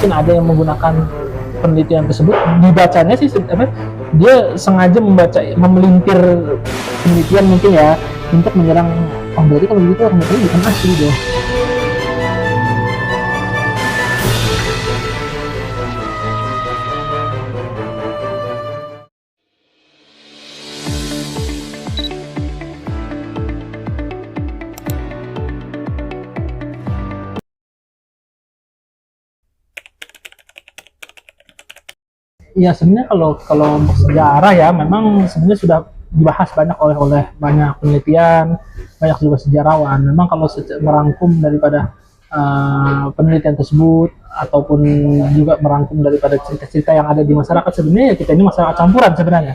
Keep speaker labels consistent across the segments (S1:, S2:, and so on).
S1: mungkin ada yang menggunakan penelitian tersebut, dibacanya sih dia sengaja memelintir penelitian mungkin ya untuk menyerang, oh berarti kalau begitu orang Betawi bukan asli deh. Ya sebenarnya kalau untuk sejarah ya memang sebenarnya sudah dibahas banyak oleh banyak penelitian, banyak juga sejarawan. Memang kalau merangkum daripada penelitian tersebut ataupun juga merangkum daripada cerita-cerita yang ada di masyarakat, sebenarnya kita ini masyarakat campuran sebenarnya.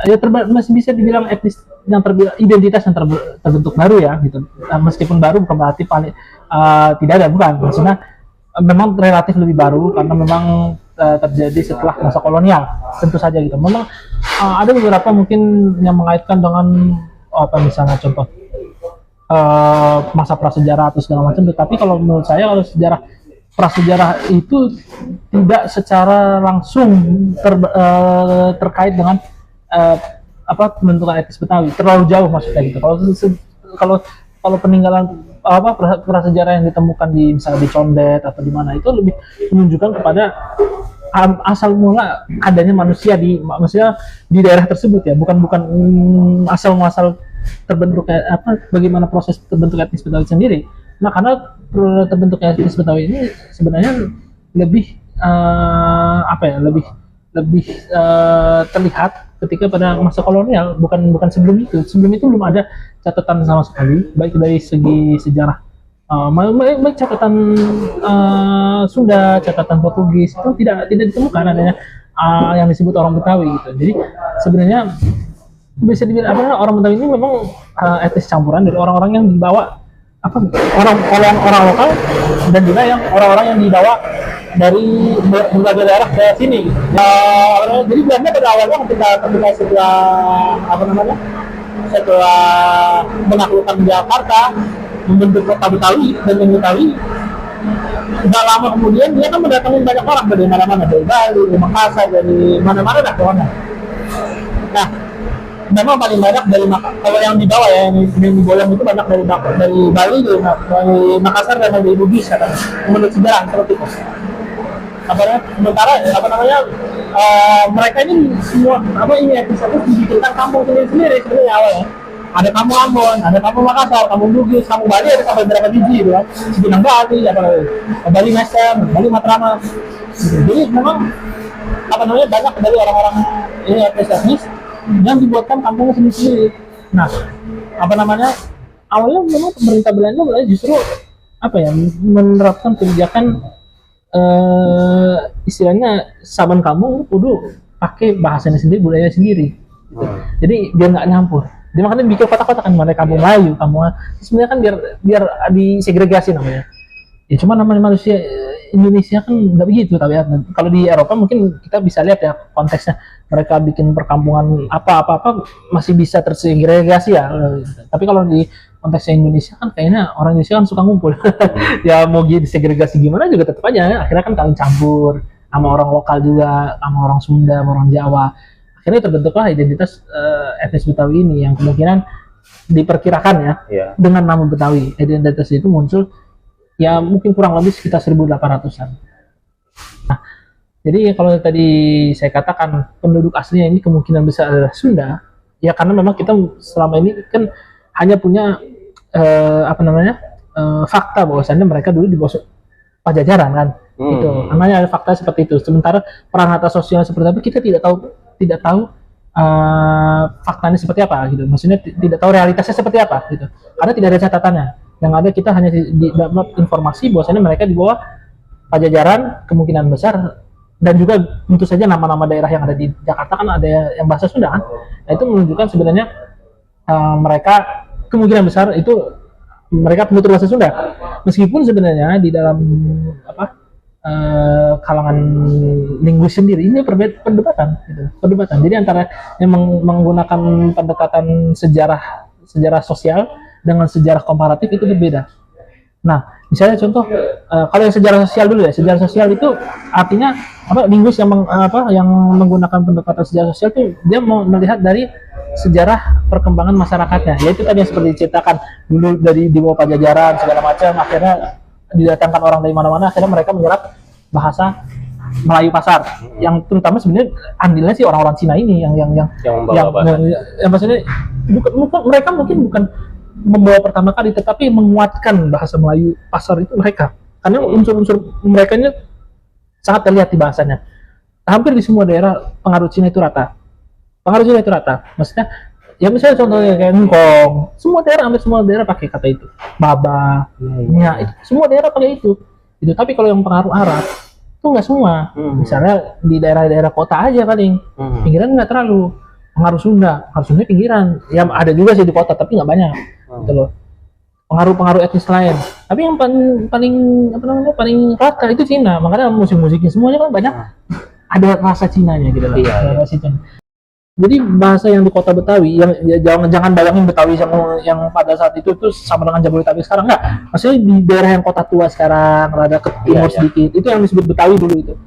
S1: Ya masih bisa dibilang etnis yang identitas yang terbentuk baru ya gitu. Meskipun baru bukan berarti paling tidak ada, bukan. Maksudnya memang relatif lebih baru karena memang terjadi setelah masa kolonial, tentu saja gitu. Memang ada beberapa mungkin yang mengaitkan dengan apa misalnya contoh masa prasejarah atau segala macam. Tetapi kalau menurut saya kalau prasejarah itu tidak secara langsung terkait dengan pembentukan etnis Betawi, terlalu jauh maksudnya gitu. Kalau peninggalan prasejarah yang ditemukan di misalnya di Condet atau di mana itu lebih menunjukkan kepada asal mula adanya manusia maksudnya di daerah tersebut ya, bukan asal muasal terbentuknya bagaimana proses terbentuk etnis Betawi sendiri. Nah karena terbentuknya etnis Betawi ini sebenarnya lebih lebih terlihat ketika pada masa kolonial, bukan sebelum itu. Sebelum itu belum ada catatan sama sekali, baik dari segi sejarah, baik catatan Sunda, catatan Portugis itu tidak ditemukan adanya yang disebut orang Betawi gitu. Jadi sebenarnya bisa dibilang orang Betawi ini memang etnis campuran dari orang-orang yang dibawa orang lokal dan juga yang orang-orang yang dibawa dari berbagai daerah ke sini. Jadi Belanda pada awalnya ketika setelah menaklukkan Jakarta, membentuk kota Betawi dan Betawi, tidak lama kemudian dia kan mendatangkan banyak orang dari mana-mana, dari Bali, dari Makassar, dari mana-mana dah kawan. Nah, memang paling banyak dari kalau yang dibawa ya, yang dibolong itu banyak dari Bali, dari Makassar dan dari Bugis kan, menurut sejarah seperti itu. Sementara mereka ini semua ini episode dibikinkan kampung sendiri sebenarnya awalnya. Ada kampung Ambon, ada kampung Makassar, kampung Bugis, kampung Bali ada sampai berapa biji gitu kan. Cibinong Bali, Bali Master, Bali Matraman. Jadi memang banyak dari orang-orang ini etnis yang dibuatkan kampung sendiri. Nah, awalnya memang pemerintah Belanda justru menerapkan kebijakan istilahnya saban kamu kudu pakai bahasanya sendiri, budayanya sendiri gitu. Jadi biar nggak nyampur, dia makanya bikin kota-kota kan, mana kamu Melayu, kamu sebenarnya kan biar disegregasi namanya ya. Cuma namanya manusia Indonesia kan nggak begitu. Tapi ya, kalau di Eropa mungkin kita bisa lihat ya konteksnya, mereka bikin perkampungan apa masih bisa tersegregasi ya. Tapi kalau di konteksnya Indonesia kan kayaknya orang Indonesia kan suka ngumpul. Ya mau disegregasi gimana juga tetap aja akhirnya kan kawin campur sama orang lokal juga, sama orang Sunda, sama orang Jawa. Akhirnya terbentuklah identitas etnis Betawi ini yang kemungkinan diperkirakan ya dengan nama Betawi. Identitas itu muncul ya mungkin kurang lebih sekitar 1800-an. Nah, jadi kalau tadi saya katakan penduduk aslinya ini kemungkinan besar adalah Sunda, ya karena memang kita selama ini kan hanya punya fakta bahwasannya mereka dulu di bawah Pajajaran kan. Itu namanya ada fakta seperti itu. Sementara peran harta sosial seperti apa kita tidak tahu faktanya seperti apa gitu. Maksudnya tidak tahu realitasnya seperti apa gitu. Karena tidak ada catatannya. Yang ada kita hanya dapat informasi bahwasannya mereka di bawah Pajajaran kemungkinan besar, dan juga tentu saja nama-nama daerah yang ada di Jakarta kan ada yang bahasa Sunda kan. Nah, itu menunjukkan sebenarnya mereka kemungkinan besar itu mereka penutur bahasa Sunda. Meskipun sebenarnya di dalam kalangan linguis sendiri ini perdebatan gitu. Jadi antara yang menggunakan pendekatan sejarah sosial dengan sejarah komparatif itu berbeda. Nah, misalnya contoh kalau yang sejarah sosial dulu ya, sejarah sosial itu artinya apa? Linguis yang yang menggunakan pendekatan sejarah sosial itu dia mau melihat dari sejarah perkembangan masyarakatnya. Yaitu tadi yang seperti diceritakan dulu dari di bawah pajajaran segala macam, akhirnya didatangkan orang dari mana-mana, akhirnya mereka menyerap bahasa Melayu pasar, yang terutama sebenarnya andilnya sih orang-orang Cina ini yang maksudnya bukan mereka mungkin bukan membawa pertama kali, tetapi menguatkan bahasa Melayu pasar itu mereka, karena unsur-unsur mereka ini sangat terlihat di bahasanya. Hampir di semua daerah pengaruh Cina itu rata, maksudnya ya misalnya contohnya kayak Ngkong, hampir semua daerah pakai kata itu, baba, itu, semua daerah pakai itu. Tapi kalau yang pengaruh Arab itu nggak semua. Misalnya di daerah-daerah kota aja paling, pinggiran nggak terlalu. Pengaruh Sunda pinggiran, ya ada juga sih di kota tapi nggak banyak, gitu loh. Pengaruh etnis lain, tapi yang paling rata itu Cina, makanya musik-musiknya semuanya kan banyak ada rasa Cinanya gitu loh. Jadi bahasa yang di kota Betawi, yang ya, jangan bayangin Betawi yang pada saat itu tuh sama dengan Jabodetabek sekarang, enggak. Maksudnya di daerah yang kota tua sekarang, rada ke timur sedikit, itu yang disebut Betawi dulu itu.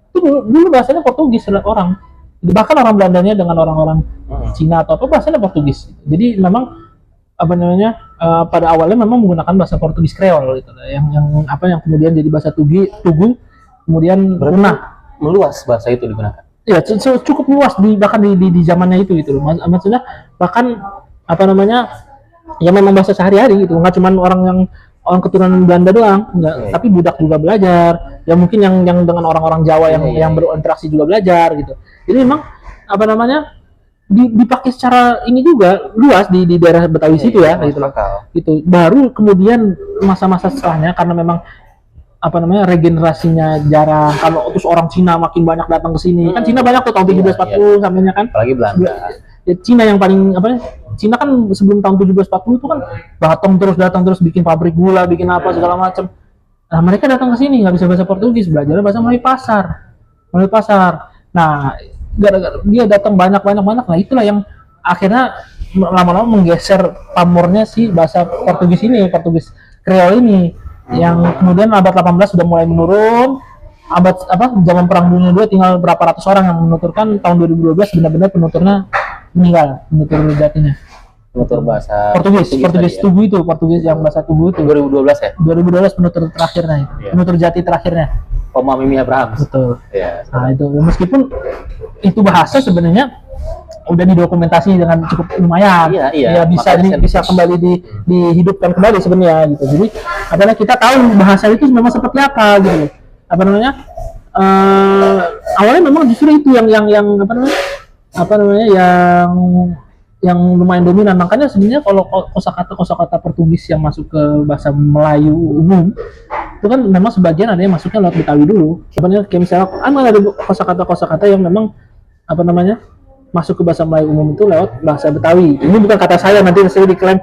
S1: Itu dulu bahasanya Portugis orang. Bahkan orang Belandanya dengan orang-orang Cina atau apa bahasanya Portugis. Jadi memang pada awalnya memang menggunakan bahasa Portugis Kreol gitu, yang kemudian jadi bahasa Tugu, kemudian punah.
S2: Meluas bahasa itu digunakan.
S1: Ya cukup luas bahkan di zamannya itu gitu loh. Maksudnya bahkan ya memang bahasa sehari-hari gitu, nggak cuma orang keturunan Belanda doang, enggak, tapi budak juga belajar, ya mungkin yang dengan orang-orang Jawa yang berinteraksi juga belajar gitu. Jadi memang dipakai secara ini juga luas di daerah Betawi situ ya gitu loh. Gitu. Baru kemudian masa-masa setelahnya karena memang regenerasinya jarang, kalau terus orang Cina makin banyak datang ke sini. Kan Cina banyak tuh tahun 1740 sampainya kan.
S2: Apalagi Belanda.
S1: Ya, Cina yang paling Cina kan sebelum tahun 1740 itu kan datang terus bikin pabrik gula, bikin apa segala macam. Nah, mereka datang ke sini nggak bisa bahasa Portugis, belajar bahasa Melayu pasar. Nah, gara-gara dia datang banyak. Nah, itulah yang akhirnya lama-lama menggeser pamornya si bahasa Portugis Kreol ini. Yang kemudian abad 18 sudah mulai menurun. Zaman Perang Dunia II tinggal berapa ratus orang yang menuturkan. Tahun 2012 benar-benar penuturnya meninggal, penutur bahasa Portugis Tugu itu, Portugis yang bahasa Tugu itu
S2: 2012 ya.
S1: 2012 penutur terakhirnya itu. Penutur jati terakhirnya.
S2: Oma Mimi Abraham.
S1: Betul.
S2: Ya,
S1: nah, itu meskipun itu bahasa sebenarnya udah didokumentasi dengan cukup lumayan, ya bisa kembali dihidupkan kembali sebenarnya gitu. Jadi kita tahu bahasa itu memang seperti apa gitu. Awalnya memang justru itu yang lumayan dominan. Makanya sebenarnya kalau kosakata Portugis yang masuk ke bahasa Melayu umum itu kan memang sebagian ada yang masuknya lewat Betawi dulu. Sebenarnya kayak misalnya ada kosakata yang memang masuk ke bahasa Melayu umum itu lewat bahasa Betawi. Ini bukan kata saya, nanti saya diklaim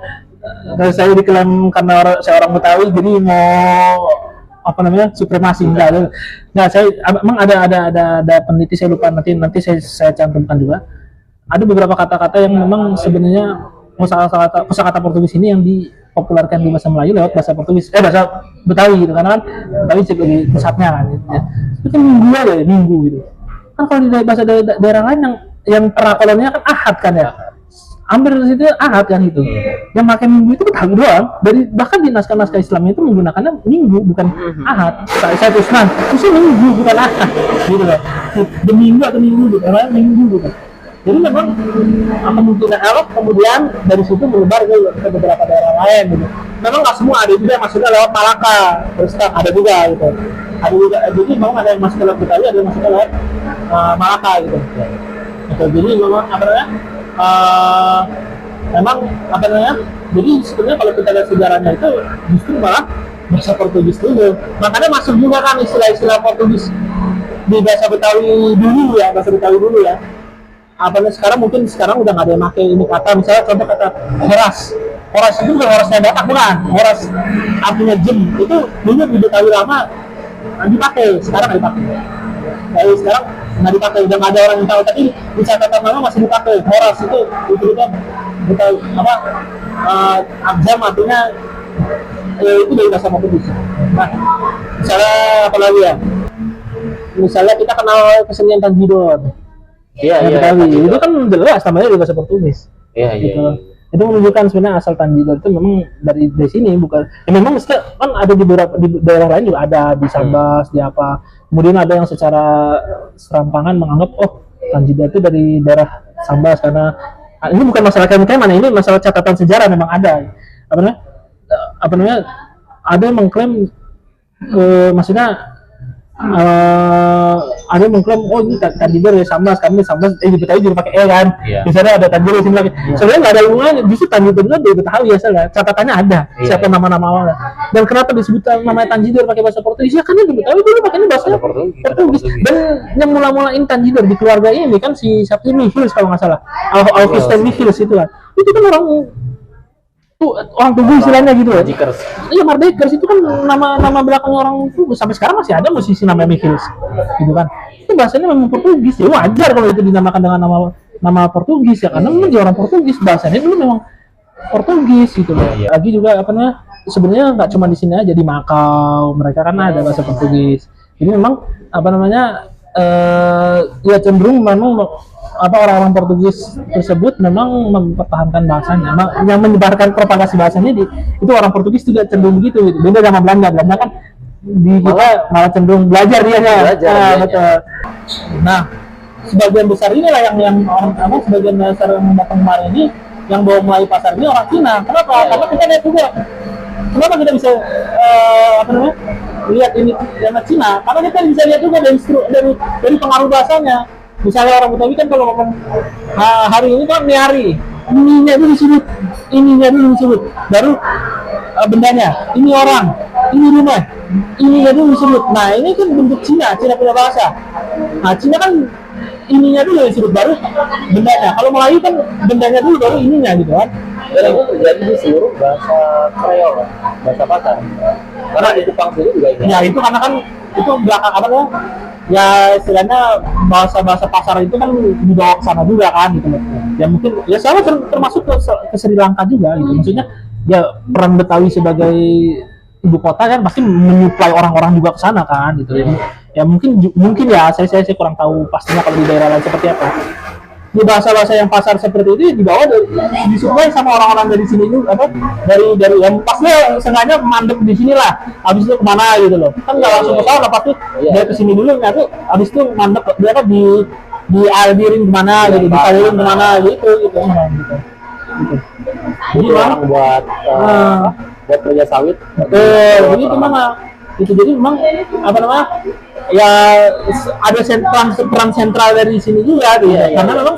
S1: karena saya orang Betawi jadi mau supremasi. Enggak, saya emang ada peneliti, saya lupa, nanti saya cantumkan juga. Ada beberapa kata-kata yang memang sebenarnya kosakata Portugis ini yang dipopulerkan di bahasa Melayu lewat bahasa bahasa Betawi gitu, karena kan Betawi sebagai pusatnya kan gitu ya. Itu minggu gitu. Kan kalau di bahasa daerah lain yang prakolonialnya kan ahad kan ya, hampir di situ ahad kan itu. Yang pakai minggu itu Betawi doang. Bahkan di naskah-naskah Islam itu menggunakannya minggu bukan ahad. Saya tuliskan itu minggu bukan ahad gitu loh. Di minggu atau minggu gitu. Jadi memang kemungkinan Arab kemudian dari situ menyebar ke beberapa daerah lain gitu. Memang nggak semua, ada juga yang masuknya lewat Malaka, terus ada juga gitu. Jadi memang ada yang masuk lewat Betawi, ada yang masuk lewat Malaka gitu. Jadi memang jadi sebenarnya kalau kita lihat sejarahnya itu justru malah bahasa Portugis dulu. Makanya masuk juga kan istilah-istilah Portugis di bahasa Betawi dulu ya. Sekarang udah nggak ada yang pakai ini kata, misalnya contoh kata horas itu bukan horasnya Batak, bukan horas artinya jam, itu dulu di Betawi lama dipakai, sekarang nggak dipakai. Jadi sekarang nggak dipakai, udah nggak ada orang yang tahu, tapi di catatan lama masih dipakai horas itu Betawi jam artinya itu dari bahasa Portugis. Nah, misalnya apa lagi ya? Misalnya kita kenal kesenian Tanjidor.
S2: Iya,
S1: Ya,
S2: iya.
S1: Betawi.
S2: Tanjidor.
S1: Itu kan jelas namanya dari bahasa Portugis.
S2: Iya, iya.
S1: Gitu. Itu menunjukkan sebenarnya asal Tanjidor itu memang dari sini, bukan ya memang kan ada di beberapa di daerah lain juga ada di Sambas, di apa. Kemudian ada yang secara serampangan menganggap oh Tanjidor itu dari daerah Sambas karena ini bukan masalah kayak mana, ini masalah catatan sejarah memang ada. Apa namanya ada yang mengklaim maksudnya ada yang mengklaim oh ini Tanjidor ya Sambas, kami Sambas di Betawi juga pakai kan.
S2: Iya.
S1: Misalnya ada Tanjidor di sini lagi. Sebenarnya nggak ada hubungannya, justru Tanjidor itu dari Betawi ya salah. Catatannya ada
S2: Iya.
S1: siapa nama-nama awalnya. Dan kenapa disebut namanya Tanjidor pakai bahasa Portugis? Ya karena di Betawi dulu pakainya bahasa
S2: Ada Portugis.
S1: Portugis. Dan yang mula-mulain Tanjidor di keluarga ini kan si siapa sih Michels kalau nggak salah. Augustin Michels itu kan. Itu kan orang Tugu istilahnya gitu loh.
S2: Jikers.
S1: Iya, Mardekers itu kan nama belakang orang Tugu. Sampai sekarang masih ada musisi namanya Michels gitu kan. Itu bahasanya memang Portugis. Ya wajar kalau itu dinamakan dengan nama Portugis ya karena memang dia orang Portugis, bahasanya dulu memang Portugis gitu loh.
S2: Iya.
S1: Lagi juga apa namanya? Sebenarnya nggak cuma di sini aja, di Makau mereka kan ada bahasa Portugis. Jadi memang apa namanya ya cenderung memang apa orang-orang Portugis tersebut memang mempertahankan bahasanya, yang menyebarkan propagasi bahasanya itu orang Portugis juga cenderung gitu. Beda sama Belanda kan di kita malah cenderung belajar dia ya.
S2: Belajar
S1: Nah,
S2: dianya.
S1: betul. Nah, sebagian besar inilah yang orang sebagian besar yang datang kemarin ini yang bawa Melayu pasar ini orang Cina. Kenapa? Karena kita lihat juga. Kenapa kita bisa apa namanya lihat ini yang Cina? Karena kita bisa lihat juga dari pengaruh bahasanya. Misalnya orang Betawi kan kalau ngomong hari ini kan hari ininya dulu disebut, baru bendanya, ini orang, ini rumah, ininya dulu disebut. Nah ini kan bentuk Cina punya bahasa. Nah Cina kan ininya dulu disebut baru bendanya. Kalau Melayu kan bendanya dulu baru ininya gitu kan.
S2: Dan itu terjadi di seluruh bahasa Kreol, bahasa pasar. Karena di Jepang sendiri juga ini.
S1: Ya itu karena kan itu belakang apa namanya? Ya istilahnya bahasa pasar itu kan dibawa ke sana juga kan gitu loh. Ya mungkin ya sama termasuk ke Sri Lanka juga gitu. Maksudnya ya peran Betawi sebagai ibu kota kan pasti menyuplai orang-orang juga ke sana kan gitu. Ya mungkin ya saya kurang tahu pastinya kalau di daerah lain seperti apa. Di bahasa-bahasa yang pasar seperti itu dibawa disuplai sama orang-orang dari sini juga apa dari yang pastinya sengaja mandek di sini lah, habis itu kemana gitu loh kan nggak langsung ke sana pasti dia ke sini dulu nanti habis itu mandek dia kan dialbirin kemana gitu disalirin kemana gitu
S2: Jadi orang buat buat kerja sawit.
S1: jadi itu mana itu jadi memang apa namanya ya ada peran sentral dari sini juga gitu ya. Karena memang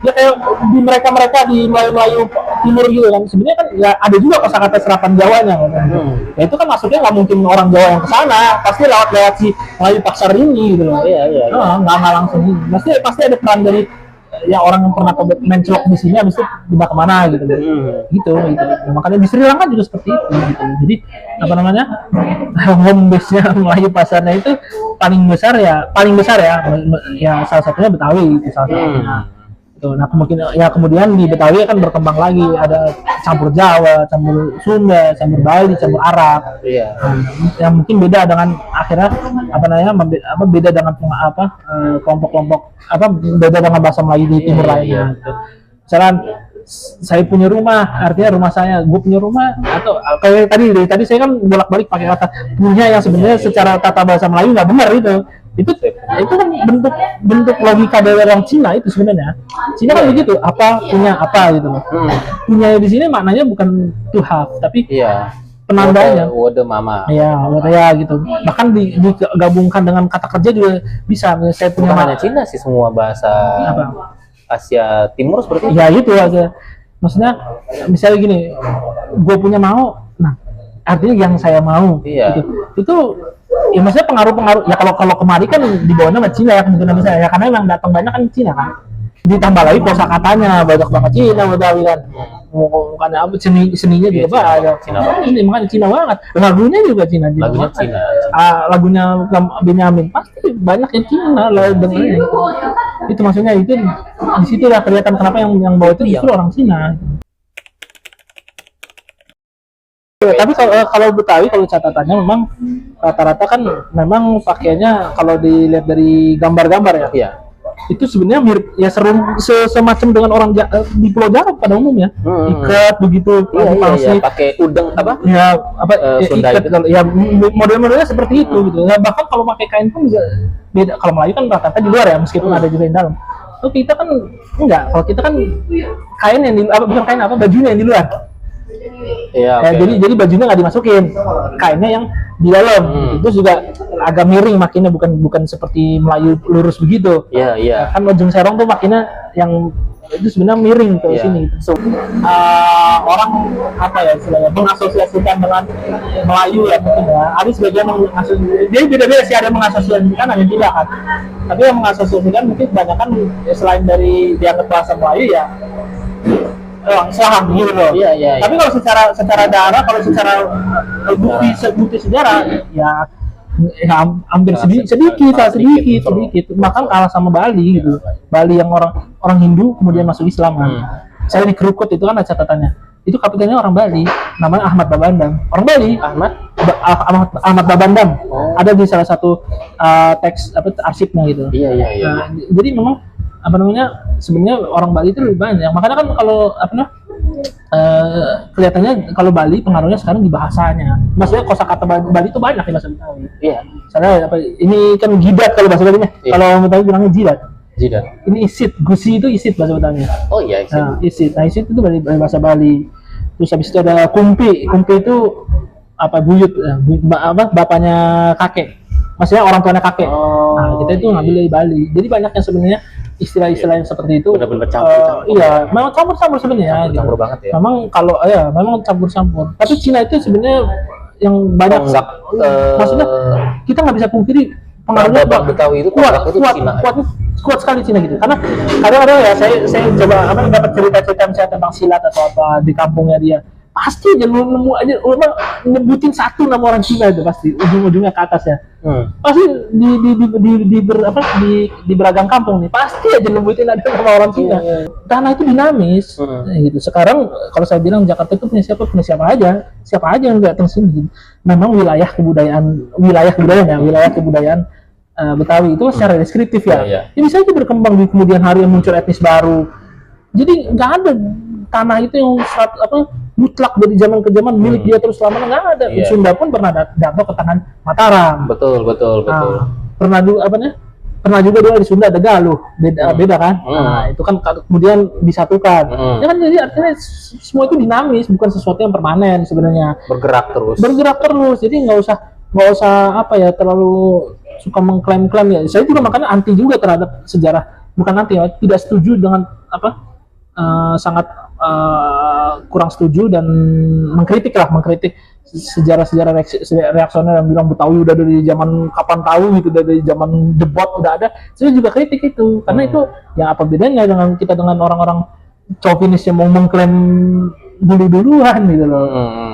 S1: ya kayak di mereka di Melayu Timur gitu kan sebenarnya kan ya ada juga kosakata serapan Jawanya kan. Ya itu kan maksudnya nggak mungkin orang Jawa yang kesana pasti lewat si Melayu pasar ini gitu loh.
S2: Iya.
S1: Nggak langsung pasti ada peran dari ya orang yang pernah mencelok di sini habis itu dibawa kemana gitu gitu. Makanya di Sri Lanka juga seperti itu gitu. Jadi apa namanya home base-nya Melayu pasarnya itu paling besar ya salah satunya Betawi itu salah satunya. Nah kemudian di Betawi akan berkembang lagi ada campur Jawa, campur Sunda, campur Bali, campur Arab.
S2: Iya.
S1: Yang mungkin beda dengan akhirnya beda dengan kelompok-kelompok beda dengan bahasa Melayu di timur lainnya. Misalnya saya punya rumah, artinya rumah saya, gue punya rumah atau kayak tadi saya kan bolak-balik pakai kata punya yang sebenarnya secara tata bahasa Melayu nggak benar itu kan bentuk logika dari orang Cina itu sebenarnya. Cina kan begitu, apa punya apa gitu loh. Punya di sini maknanya bukan to have tapi penandanya.
S2: Wode mama.
S1: Ya gitu. Bahkan digabungkan dengan kata kerja juga bisa. Saya punya
S2: Bukan hanya Cina sih, semua bahasa Asia Timur seperti itu.
S1: Ya gitu aja. Maksudnya misalnya gini, gue punya mau, nah artinya yang saya mau.
S2: Iya.
S1: Itu ya maksudnya pengaruh ya kalau kemari kan di bawahnya sama Cina ya kemungkinan besar ya karena memang datang banyak kan Cina kan. Ditambah lagi kosakatanya banyak banget Cina Betawi kan. Bukannya apa seninya juga banyak. Ini makanya Cina banget. Lagunya juga Cina.
S2: Lagunya Cina.
S1: Lagunya Benyamin pasti banyak yang Cina lah dengerin. Itu maksudnya itu di situ lah kelihatan kenapa yang bawa itu justru orang Cina. Tapi kalau Betawi, kalau catatannya memang rata-rata kan memang pakaiannya kalau dilihat dari gambar-gambar ya,
S2: Iya.
S1: itu sebenarnya mirip ya semacam dengan orang di Pulau Jawa pada umumnya, ikat begitu,
S2: Iya, pakai udeng apa?
S1: ya apa
S2: Sunda
S1: ikat
S2: itu.
S1: kalau ya model-modelnya seperti itu gitu. Nah, bahkan kalau pakai kain pun juga beda. Kalau Melayu kan rata-rata di luar ya, meskipun ada juga yang dalam. Kalau kita kan enggak, kalau kita kan kain yang bukan kain bajunya yang di luar.
S2: Iya.
S1: Jadi bajunya nggak dimasukin, kainnya yang di dalam. Itu juga agak miring makinnya, bukan seperti Melayu lurus begitu.
S2: Iya.
S1: Kan ujung serong tuh makinnya yang itu sebenarnya miring ke sini. So, orang apa ya istilahnya mengasosiasikan dengan Melayu ya mungkin ya. Ada sebagian yang jadi beda-beda sih, ada yang mengasosiasikan, ada yang tidak kan. Tapi yang mengasosiasikan mungkin kebanyakan selain dari dianggap bahasa Melayu ya Islam gitu loh.
S2: Iya.
S1: Tapi kalau secara darah, kalau secara bukti sejarah ya hampir sedikit. Bahkan kalah sama Bali gitu. Bali yang orang Hindu kemudian masuk Islam kan. Saya di Krukut itu kan ada catatannya. Itu kapitennya orang Bali, namanya Ahmad Babandam. Orang Bali. Ahmad Babandam. Ada di salah satu teks arsipnya gitu.
S2: Iya.
S1: Nah, jadi memang sebenarnya orang Bali itu lebih banyak. Makanya kan kalau kelihatannya kalau Bali pengaruhnya sekarang di bahasanya. Maksudnya kosakata Bali itu banyak di bahasa Betawi.
S2: Iya.
S1: Misalnya ini kan jidat kalau bahasa Balinya.
S2: Iya.
S1: Kalau Betawi bilangnya jidat.
S2: Jidat.
S1: Ini isit, gusi itu isit bahasa Betawinya.
S2: Oh iya, isit.
S1: Nah, isit. Nah, isit itu dari bahasa Bali. Terus habis itu ada kumpi. Kumpi itu buyut, bapaknya kakek. Maksudnya orang tuanya kakek. Nah, kita itu ngambil dari Bali. Jadi banyak yang sebenarnya istilah-istilah yang seperti itu.
S2: Benar-benar campur.
S1: Iya, memang campur-campur sebenarnya.
S2: Campur banget ya.
S1: Memang memang campur-campur. Tapi Cina itu sebenarnya yang banyak. Maksudnya kita nggak bisa pungkiri pengaruhnya
S2: Betawi itu
S1: kuat sekali Cina gitu. Karena kadang-kadang ya saya coba dapat cerita-cerita misalnya tentang silat atau apa di kampungnya dia. Pasti aja nemu aja nyebutin satu nama orang Cina itu pasti ujung-ujungnya ke atas ya. Pasti di beragam kampung nih pasti aja nyebutin ada nama orang Cina. Tanah itu dinamis gitu. Sekarang kalau saya bilang Jakarta itu punya siapa aja yang datang sini gitu. Memang wilayah kebudayaan Betawi itu secara deskriptif ya.
S2: Iya.
S1: Ya bisa aja berkembang di kemudian hari yang muncul etnis baru. Jadi nggak ada tanah itu yang mutlak dari zaman ke zaman milik dia terus selamanya, nggak ada.
S2: Iya.
S1: Sunda pun pernah jatuh ke tangan Mataram.
S2: Betul.
S1: Pernah juga dia di Sunda ada Galuh, beda kan. Nah, itu kan kemudian disatukan. Ya kan, jadi artinya semua itu dinamis, bukan sesuatu yang permanen sebenarnya.
S2: Bergerak terus.
S1: Jadi nggak usah terlalu suka mengklaim-klaim ya. Saya juga makanya anti juga terhadap sejarah, bukan anti ya, tidak setuju dengan sangat kurang setuju dan mengkritik sejarah-sejarah reaksioner yang bilang Betawi udah dari zaman kapan tahu gitu, dari zaman debat udah ada. Saya juga kritik itu karena itu ya apa bedanya dengan orang-orang chauvinis yang mau mengklaim duluan gitu loh.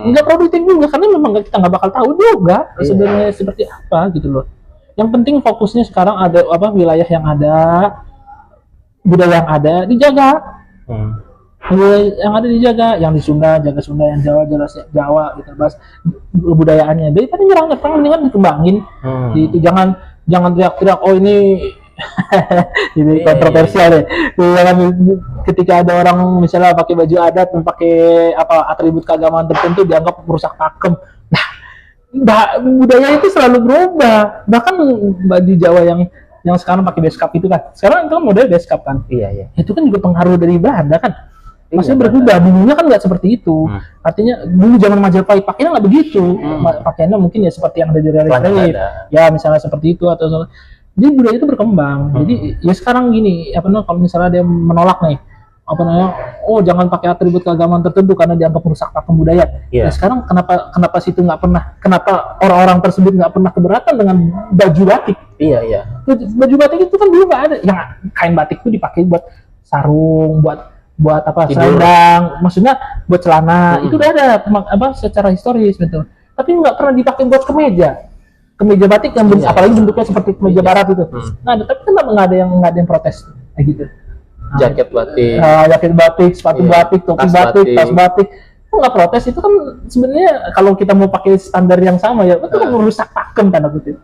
S1: Nggak produktif juga karena memang kita nggak bakal tahu juga sebenarnya seperti apa gitu loh. Yang penting fokusnya sekarang ada wilayah yang ada, budaya yang ada dijaga. Yang ada dijaga, yang di Sunda jaga Sunda, yang Jawa gitu, bahas kebudayaannya. Dari tadi nyerang mendingan dikembangin. Itu jangan teriak-teriak ini jadi kontroversial deh. Jangan ketika ada orang misalnya pakai baju adat, memakai atribut keagamaan tertentu dianggap merusak pakem. Nah, budaya itu selalu berubah. Bahkan di Jawa yang sekarang pakai beskap itu kan. Sekarang itu kan model beskap kan.
S2: Iya.
S1: Itu kan juga pengaruh dari Belanda kan. Maksudnya berubah, dulunya kan nggak seperti itu. Artinya dulu zaman Majapahit pakainya nggak begitu. Pakaiannya mungkin ya seperti yang ada di relief. Ya misalnya seperti itu atau jadi budaya itu berkembang. Jadi ya sekarang gini, kalau misalnya dia menolak nih, jangan pakai atribut keagamaan tertentu karena dianggap merusak pakem budaya.
S2: Yeah.
S1: Nah, sekarang kenapa situ nggak pernah, kenapa orang-orang tersebut nggak pernah keberatan dengan baju batik?
S2: Iya.
S1: Baju batik itu kan dulu nggak ada. Yang kain batik itu dipakai buat sarung, buat selendang, maksudnya buat celana. Itu udah ada secara historis betul. Tapi nggak pernah dipakai buat kemeja batik yang apalagi bentuknya seperti kemeja barat itu. Tapi kenapa nggak ada yang protes kayak gitu?
S2: Jaket batik,
S1: sepatu batik, topi batik, tas batik. Kok nggak protes? Itu kan sebenarnya kalau kita mau pakai standar yang sama ya, itu kan merusak pakem tanda kutip.